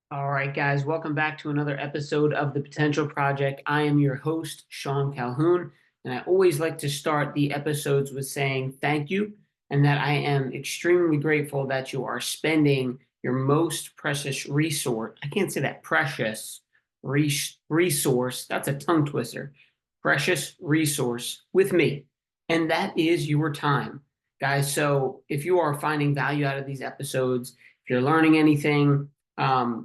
All right, guys, welcome back to another episode of The Potential Project. I am your host, Sean Calhoun, and I always like to start the episodes with saying thank you and that I am extremely grateful that you are spending your most precious resource. I can't say that precious resource, that's a tongue twister. Precious resource with me, and that is your time, guys. So if you are finding value out of these episodes, if you're learning anything,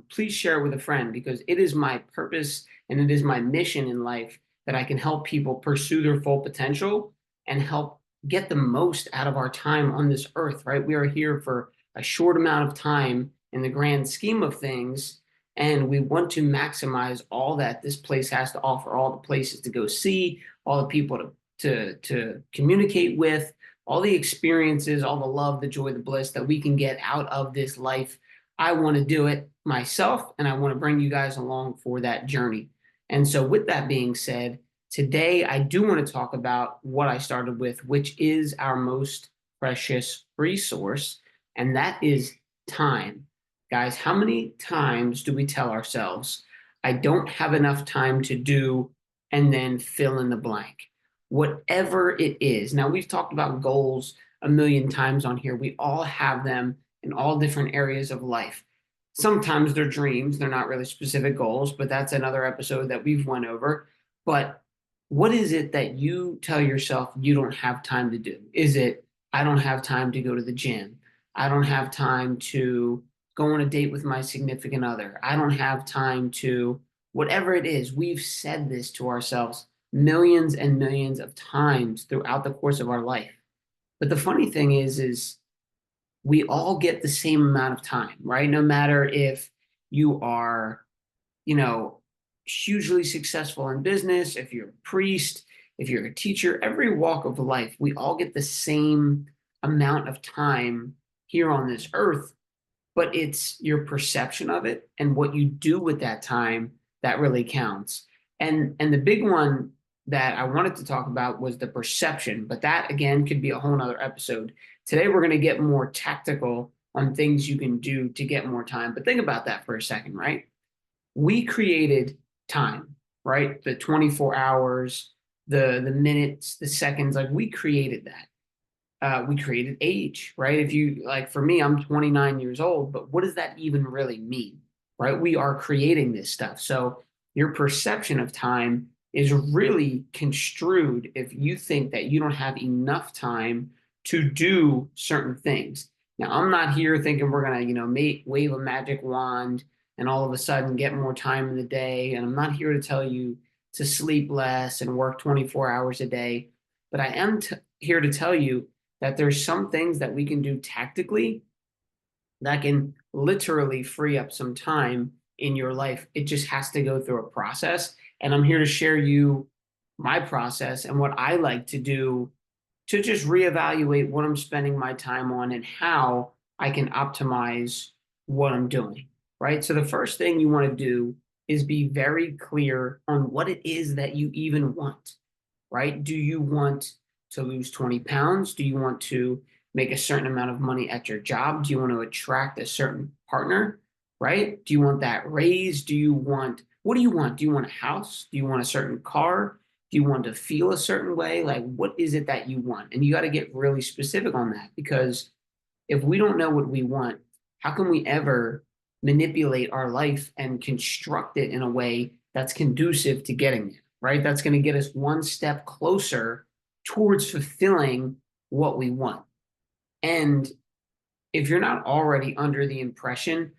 please share it with a friend because it is my purpose and it is my mission in life that I can help people pursue their full potential and help get the most out of our time on this earth, right? We are here for a short amount of time in the grand scheme of things, and we want to maximize all that this place has to offer, all the places to go see, all the people to communicate with, all the experiences, all the love, the joy, the bliss that we can get out of this life. I want to do it myself, and I want to bring you guys along for that journey. And so, with that being said, today I do want to talk about what I started with, which is our most precious resource, and that is time. Guys, how many times do we tell ourselves, I don't have enough time to do, and then fill in the blank? Whatever it is. Now, we've talked about goals a million times on here. We all have them in all different areas of life. Sometimes they're dreams, they're not really specific goals, but that's another episode that we've went over. But what is it that you tell yourself you don't have time to do? Is it, I don't have time to go to the gym? I don't have time to go on a date with my significant other. I don't have time to, whatever it is. We've said this to ourselves millions and millions of times throughout the course of our life. But the funny thing is we all get the same amount of time, right? No matter if you are, you know, hugely successful in business, if you're a priest, if you're a teacher, every walk of life, we all get the same amount of time here on this earth, but it's your perception of it and what you do with that time that really counts. And the big one that I wanted to talk about was the perception, but that again could be a whole nother episode. Today we're going to get more tactical on things you can do to get more time. But think about that for a second, right? We created time, right? The 24 hours, the minutes, the seconds, like we created that. We created age, right? If you like, for me, I'm 29 years old, but what does that even really mean, right? We are creating this stuff. So your perception of time is really construed if you think that you don't have enough time to do certain things. Now, I'm not here thinking we're gonna, wave a magic wand and all of a sudden get more time in the day. And I'm not here to tell you to sleep less and work 24 hours a day, but I am here to tell you that there's some things that we can do tactically that can literally free up some time in your life. It just has to go through a process. And I'm here to share you my process and what I like to do to just reevaluate what I'm spending my time on and how I can optimize what I'm doing, right? So the first thing you want to do is be very clear on what it is that you even want, right? Do you want to lose 20 pounds? Do you want to make a certain amount of money at your job? Do you want to attract a certain partner, right? Do you want that raise? What do you want? Do you want a house? Do you want a certain car? Do you want to feel a certain way? Like, what is it that you want? And you got to get really specific on that because if we don't know what we want, how can we ever manipulate our life and construct it in a way that's conducive to getting there, right? That's going to get us one step closer towards fulfilling what we want. And if you're not already under the impression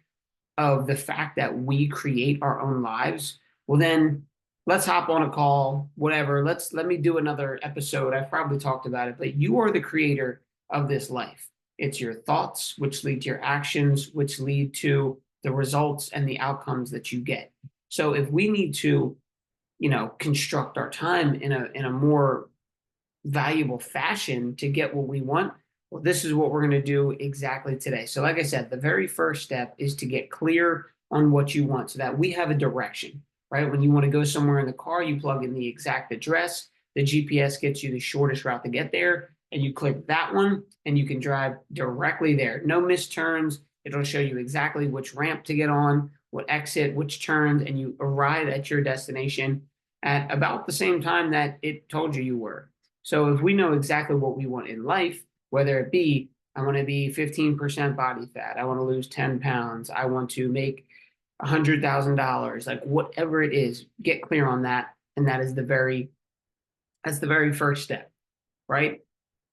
of the fact that we create our own lives, well, then let's hop on a call, whatever. Let me do another episode. I've probably talked about it, but you are the creator of this life. It's your thoughts, which lead to your actions, which lead to the results and the outcomes that you get. So if we need to, construct our time in a more valuable fashion to get what we want, well, this is what we're going to do exactly today. So, like I said, the very first step is to get clear on what you want so that we have a direction, right? When you want to go somewhere in the car, you plug in the exact address. The GPS gets you the shortest route to get there, and you click that one, and you can drive directly there. No missed turns. It'll show you exactly which ramp to get on, what exit, which turns, and you arrive at your destination at about the same time that it told you you were. So if we know exactly what we want in life, whether it be, I want to be 15% body fat, I want to lose 10 pounds, I want to make $100,000, like whatever it is, get clear on that. And that's the very first step, right?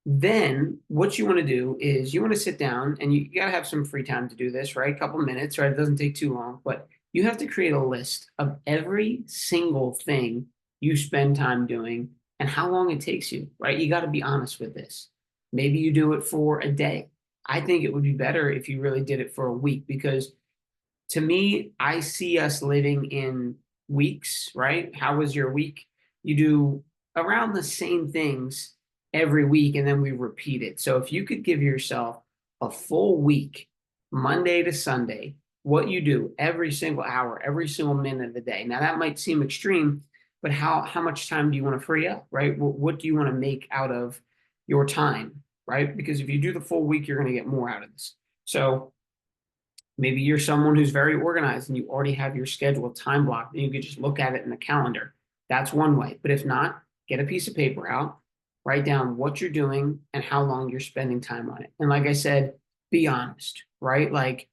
Then what you want to do is you want to sit down, and you got to have some free time to do this, right? A couple minutes, right? It doesn't take too long, but you have to create a list of every single thing you spend time doing and how long it takes you, right? You got to be honest with this. Maybe you do it for a day. I think it would be better if you really did it for a week, because to me, I see us living in weeks, right? How was your week? You do around the same things every week, and then we repeat it. So if you could give yourself a full week, Monday to Sunday, what you do every single hour, every single minute of the day. Now that might seem extreme, but how much time do you want to free up, right? What do you want to make out of your time, right? Because if you do the full week, you're going to get more out of this. So maybe you're someone who's very organized and you already have your schedule time blocked, and you could just look at it in the calendar. That's one way. But if not, get a piece of paper out, write down what you're doing and how long you're spending time on it. And like I said, be honest, right? Like,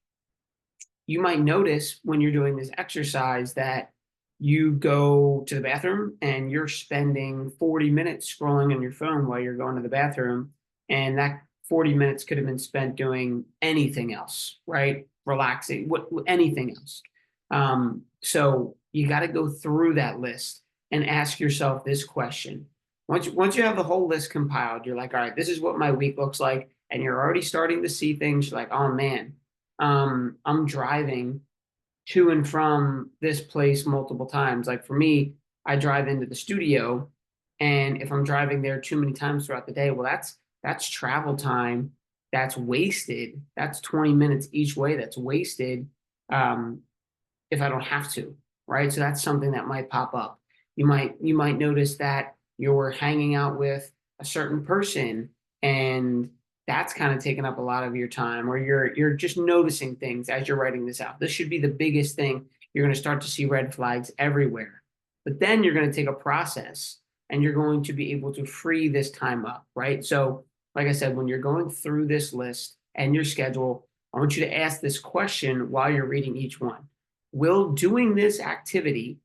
you might notice when you're doing this exercise that you go to the bathroom and you're spending 40 minutes scrolling on your phone while you're going to the bathroom. And that 40 minutes could have been spent doing anything else, right? Relaxing, anything else. So you got to go through that list and ask yourself this question. Once you have the whole list compiled, you're like, all right, this is what my week looks like. And you're already starting to see things. You're like, oh man, I'm driving to and from this place multiple times. Like for me, I drive into the studio, and if I'm driving there too many times throughout the day, well, that's travel time. That's wasted. That's 20 minutes each way. That's wasted if I don't have to, right? So that's something that might pop up. You might notice that you're hanging out with a certain person, and that's kind of taking up a lot of your time, or you're just noticing things as you're writing this out. This should be the biggest thing. You're going to start to see red flags everywhere. But then you're going to take a process, and you're going to be able to free this time up, right? So like I said, when you're going through this list and your schedule, I want you to ask this question while you're reading each one. Will doing this activity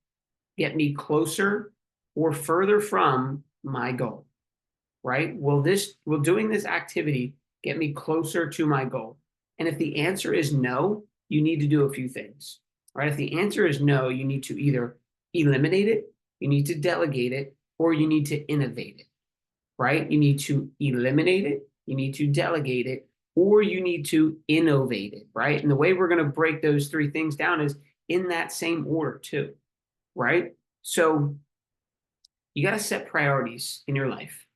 get me closer or further from my goal? Right? Will doing this activity get me closer to my goal? And if the answer is no, you need to do a few things, right? If the answer is no, you need to either eliminate it, you need to delegate it, or you need to innovate it, right? You need to eliminate it, you need to delegate it, or you need to innovate it, right? And the way we're going to break those three things down is in that same order too, right? So you got to set priorities in your life,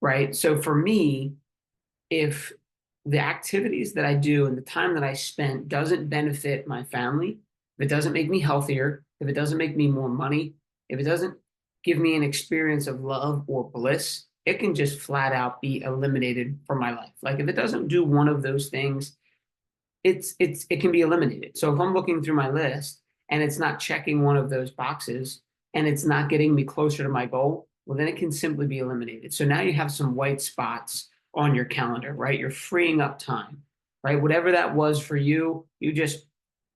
right? So for me, if the activities that I do and the time that I spent doesn't benefit my family, if it doesn't make me healthier, if it doesn't make me more money, if it doesn't give me an experience of love or bliss, it can just flat out be eliminated from my life. Like if it doesn't do one of those things, it can be eliminated. So if I'm looking through my list and it's not checking one of those boxes and it's not getting me closer to my goal, well, then it can simply be eliminated. So now you have some white spots on your calendar, right? You're freeing up time, right? Whatever that was for you, you just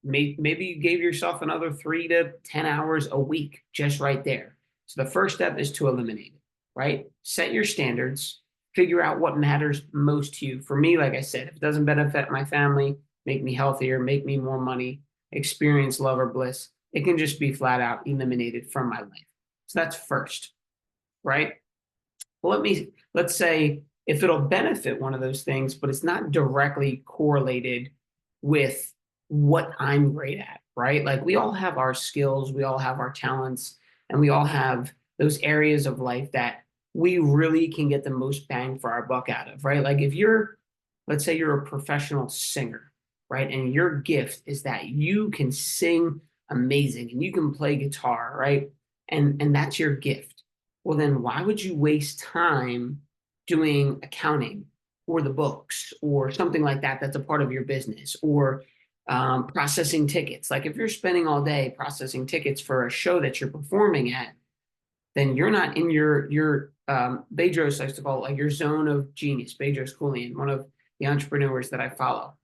maybe you gave yourself another 3 to 10 hours a week just right there. So the first step is to eliminate it, right? Set your standards, figure out what matters most to you. For me, like I said, if it doesn't benefit my family, make me healthier, make me more money, experience love or bliss, it can just be flat out eliminated from my life. So that's first, right? Well, let's say if it'll benefit one of those things, but it's not directly correlated with what I'm great at, right? Like we all have our skills, we all have our talents, and we all have those areas of life that we really can get the most bang for our buck out of, right? Like if let's say you're a professional singer, right? And your gift is that you can sing amazing and you can play guitar, right? And that's your gift. Well, then why would you waste time doing accounting or the books or something like that that's a part of your business, or processing tickets. Like if you're spending all day processing tickets for a show that you're performing at, then you're not in your Bedros likes to call it like your zone of genius. Bedros Keuilian, one of the entrepreneurs that I follow,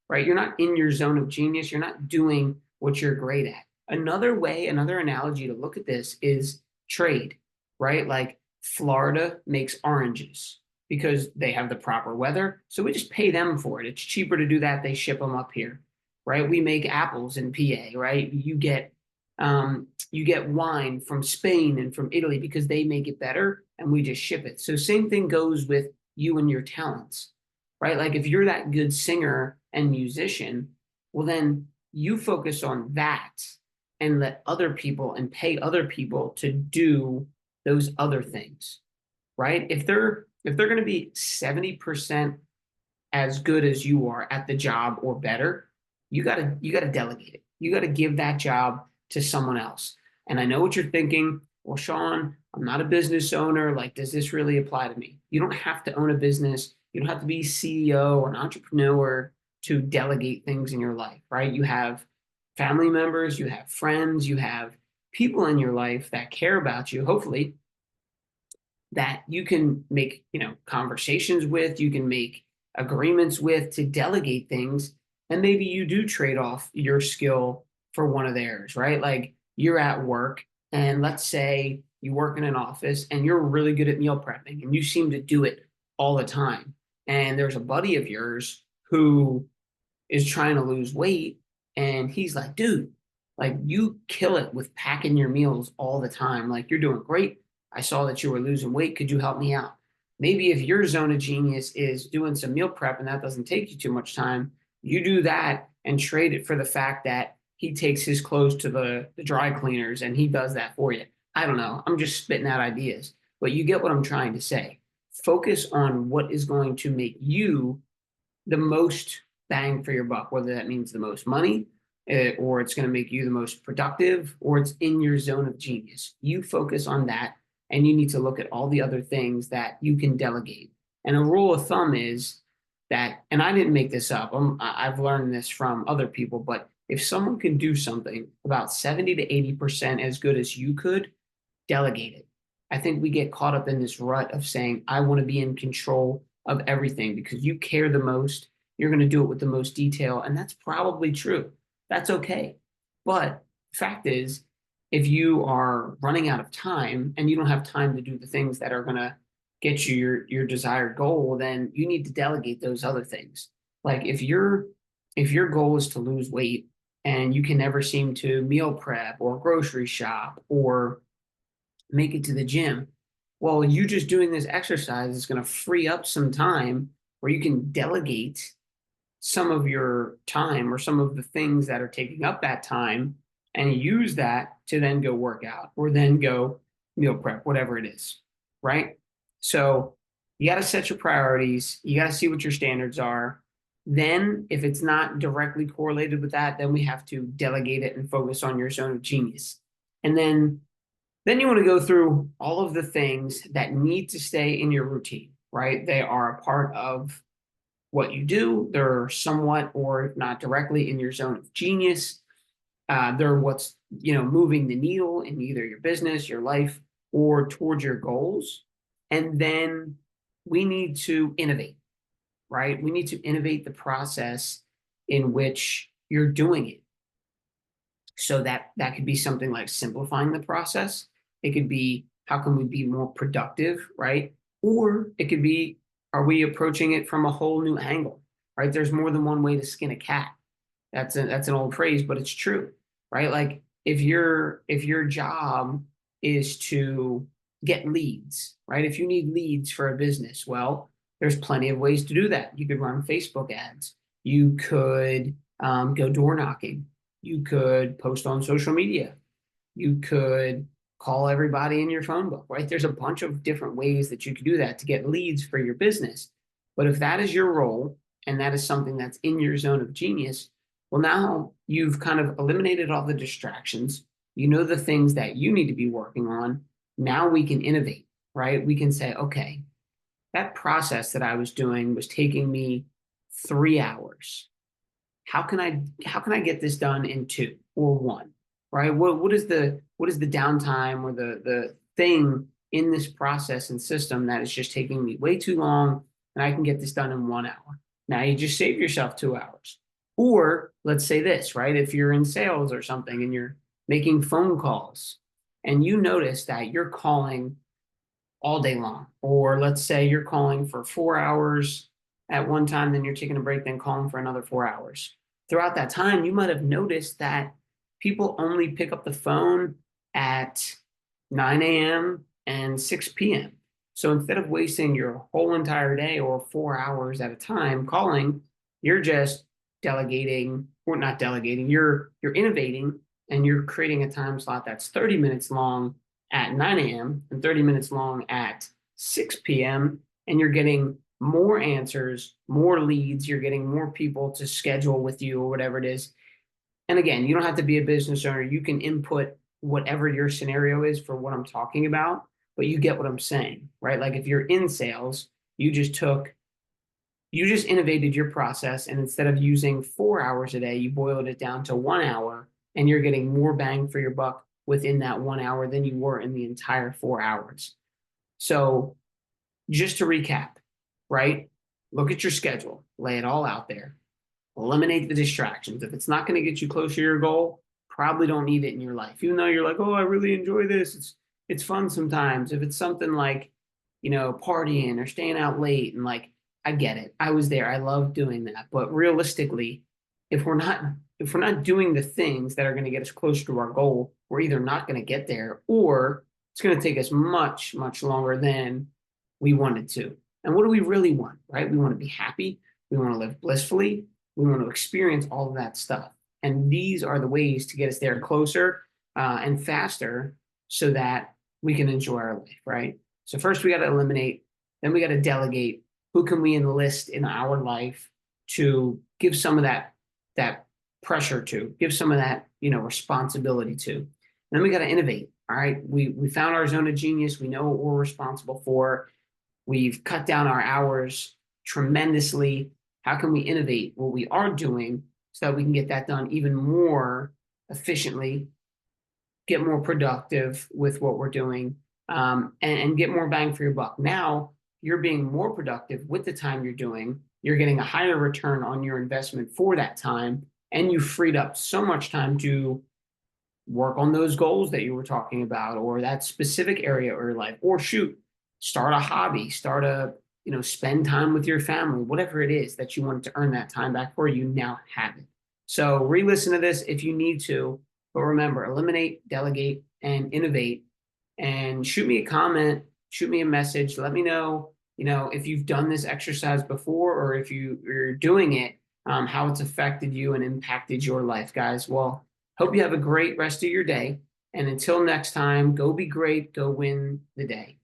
right? You're not in your zone of genius. You're not doing what you're great at. Another way, another analogy to look at this is trade, right? Like Florida makes oranges because they have the proper weather. So we just pay them for it. It's cheaper to do that. They ship them up here, right? We make apples in PA, right? You get wine from Spain and from Italy because they make it better and we just ship it. So same thing goes with you and your talents, right? Like if you're that good singer and musician, well, then you focus on that and let other people and pay other people to do those other things, right? If they're going to be 70% as good as you are at the job or better, you gotta delegate it. You got to give that job to someone else. And I know what you're thinking. Well, Sean, I'm not a business owner. Like, does this really apply to me? You don't have to own a business. You don't have to be CEO or an entrepreneur to delegate things in your life, right? You have family members, you have friends, you have people in your life that care about you, hopefully, that you can make, conversations with, you can make agreements with to delegate things. And maybe you do trade off your skill for one of theirs, right? Like you're at work and let's say you work in an office and you're really good at meal prepping and you seem to do it all the time. And there's a buddy of yours who is trying to lose weight and he's like, dude, like you kill it with packing your meals all the time. Like you're doing great. I saw that you were losing weight. Could you help me out? Maybe if your zone of genius is doing some meal prep and that doesn't take you too much time, you do that and trade it for the fact that he takes his clothes to the dry cleaners and he does that for you. I don't know. I'm just spitting out ideas, but you get what I'm trying to say. Focus on what is going to make you the most bang for your buck, whether that means the most money, or it's going to make you the most productive, or it's in your zone of genius. You focus on that, and you need to look at all the other things that you can delegate. And a rule of thumb is that, and I didn't make this up, I've learned this from other people, but if someone can do something about 70 to 80% as good as you could, delegate it. I think we get caught up in this rut of saying, I want to be in control of everything because you care the most. You're going to do it with the most detail. And that's probably true. That's okay. But the fact is, if you are running out of time and you don't have time to do the things that are going to get you your desired goal, then you need to delegate those other things. Like if your goal is to lose weight and you can never seem to meal prep or grocery shop or make it to the gym, well, you just doing this exercise is going to free up some time where you can delegate some of your time or some of the things that are taking up that time and use that to then go work out or then go meal prep, whatever it is, right? So you got to set your priorities. You got to see what your standards are. Then, if it's not directly correlated with that, then we have to delegate it and focus on your zone of genius. And then you want to go through all of the things that need to stay in your routine, right? They are a part of what you do. They're somewhat or not directly in your zone of genius. They're what's moving the needle in either your business, your life, or towards your goals. And then we need to innovate, right? We need to innovate the process in which you're doing it. So that could be something like simplifying the process. It could be how can we be more productive, right? Or it could be are we approaching it from a whole new angle, right? There's more than one way to skin a cat. That's an old phrase, but it's true, right? Like if your job is to get leads, right? If you need leads for a business, well, there's plenty of ways to do that. You could run Facebook ads. You could go door knocking. You could post on social media. You could call everybody in your phone book, right? There's a bunch of different ways that you could do that to get leads for your business. But if that is your role and that is something that's in your zone of genius, well, now you've kind of eliminated all the distractions. You know the things that you need to be working on. Now we can innovate, right? We can say, okay, that process that I was doing was taking me 3 hours. how can I get this done in 2 or 1, right? What is the downtime or the thing in this process and system that is just taking me way too long, and I can get this done in 1 hour? Now you just save yourself 2 hours. Or let's say this, right? If you're in sales or something and you're making phone calls and you notice that you're calling all day long, or let's say you're calling for 4 hours at one time, then you're taking a break, then calling for another 4 hours. Throughout that time, you might have noticed that people only pick up the phone at 9 a.m. and 6 p.m. So instead of wasting your whole entire day or 4 hours at a time calling, you're just delegating, or not delegating, you're innovating, and you're creating a time slot that's 30 minutes long at 9 a.m. and 30 minutes long at 6 p.m. And you're getting more answers, more leads, you're getting more people to schedule with you or whatever it is. And again, you don't have to be a business owner. You can input whatever your scenario is for what I'm talking about, but you get what I'm saying, right? Like if you're in sales, you just innovated your process, and instead of using 4 hours a day, you boiled it down to 1 hour, and you're getting more bang for your buck within that 1 hour than you were in the entire 4 hours. So just to recap, right? Look at your schedule, lay it all out there, eliminate the distractions. If it's not going to get you closer to your goal, probably don't need it in your life. Even though you're like, oh, I really enjoy this. It's fun sometimes. If it's something like, partying or staying out late, and like, I get it. I was there. I love doing that. But realistically, if we're not doing the things that are going to get us closer to our goal, we're either not going to get there, or it's going to take us much, much longer than we wanted to. And what do we really want, right? We want to be happy. We want to live blissfully. We want to experience all of that stuff. And these are the ways to get us there closer and faster, so that we can enjoy our life, right? So first we got to eliminate, then we got to delegate. Who can we enlist in our life to give some of that pressure to, give some of that, responsibility to? And then we got to innovate. All right. We found our zone of genius. We know what we're responsible for. We've cut down our hours tremendously. How can we innovate what we are doing so that we can get that done even more efficiently, get more productive with what we're doing, and get more bang for your buck? Now you're being more productive with the time you're doing. You're getting a higher return on your investment for that time, and you freed up so much time to work on those goals that you were talking about, or that specific area of your life, or start a hobby, spend time with your family, whatever it is that you wanted to earn that time back for, you now have it. So re-listen to this if you need to, but remember, eliminate, delegate, and innovate. And shoot me a comment, shoot me a message, let me know, if you've done this exercise before, or if you're doing it, how it's affected you and impacted your life, guys. Well, hope you have a great rest of your day. And until next time, go be great, go win the day.